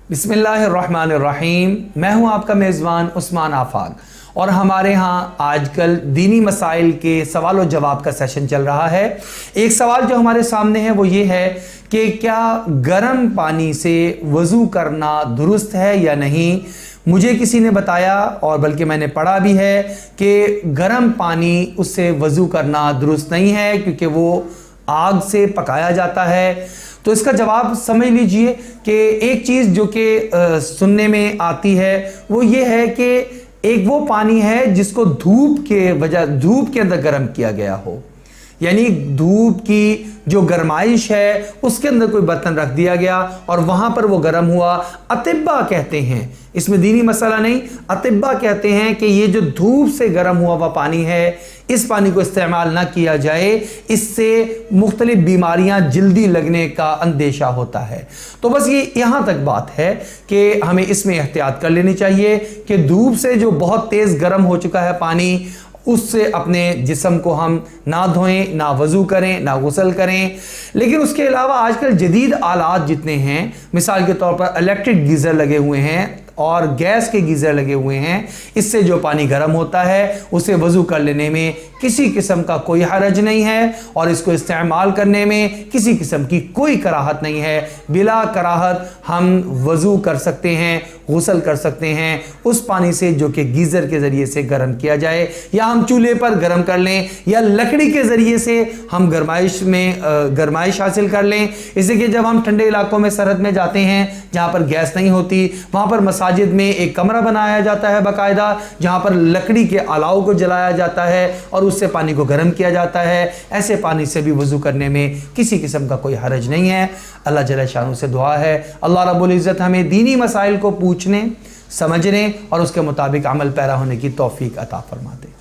बिस्मिल्लाहिर्रहमानिर्रहीम। मैं हूं आपका मेज़बान उस्मान आफाक और हमारे यहाँ आजकल दीनी मसाइल के सवाल और जवाब का सेशन चल रहा है। एक सवाल जो हमारे सामने है वो ये है कि क्या गर्म पानी से वज़ू करना दुरुस्त है या नहीं। मुझे किसी ने बताया और बल्कि मैंने पढ़ा भी है कि गर्म पानी उससे वज़ू करना दुरुस्त नहीं है क्योंकि वो आग से पकाया जाता है। तो इसका जवाब समझ लीजिए कि एक चीज़ जो कि सुनने में आती है वो ये है कि एक वो पानी है जिसको धूप के अंदर गर्म किया गया हो, यानी धूप की जो गरमाइश है उसके अंदर कोई बर्तन रख दिया गया और वहां पर वो गर्म हुआ। अतिब्बा कहते हैं, इसमें दीनी मसला नहीं, अतिब्बा कहते हैं कि ये जो धूप से गर्म हुआ हुआ पानी है इस पानी को इस्तेमाल ना किया जाए, इससे मुख्तलिफ बीमारियां जल्दी लगने का अंदेशा होता है। तो बस ये यहाँ तक बात है कि हमें इसमें एहतियात कर लेनी चाहिए कि धूप से जो बहुत तेज़ गर्म हो चुका है पानी उससे अपने जिस्म को हम ना धोएं, ना वज़ू करें, ना गुस्ल करें। लेकिन उसके अलावा आजकल जदीद आलात जितने हैं, मिसाल के तौर पर इलेक्ट्रिक गीज़र लगे हुए हैं और गैस के गीज़र लगे हुए हैं, इससे जो पानी गर्म होता है उसे वज़ू कर लेने में किसी किस्म का कोई हरज नहीं है और इसको इस्तेमाल करने में किसी किस्म की कोई कराहत नहीं है। बिला कराहत हम वज़ू कर सकते हैं, गुस्ल कर सकते हैं उस पानी से जो कि गीज़र के ज़रिए से गर्म किया जाए, या हम चूल्हे पर गर्म कर लें या लकड़ी के ज़रिए से हम गरमाइश हासिल कर लें। इससे कि जब हम ठंडे इलाकों में सरहद में जाते हैं जहाँ पर गैस नहीं होती, वहाँ पर मसाजिद में एक कमरा बनाया जाता है बाकायदा, जहाँ पर लकड़ी के अलाव को जलाया जाता है और उससे पानी को गर्म किया जाता है। ऐसे पानी से भी वज़ू करने में किसी किस्म का कोई हरज नहीं है। अल्लाह जल्ल शानहू से दुआ है अल्लाह रब्बुल इज़्ज़त हमें दीनी मसाइल को पूछने, समझने और उसके मुताबिक अमल पैरा होने की तौफीक अता फरमा दे।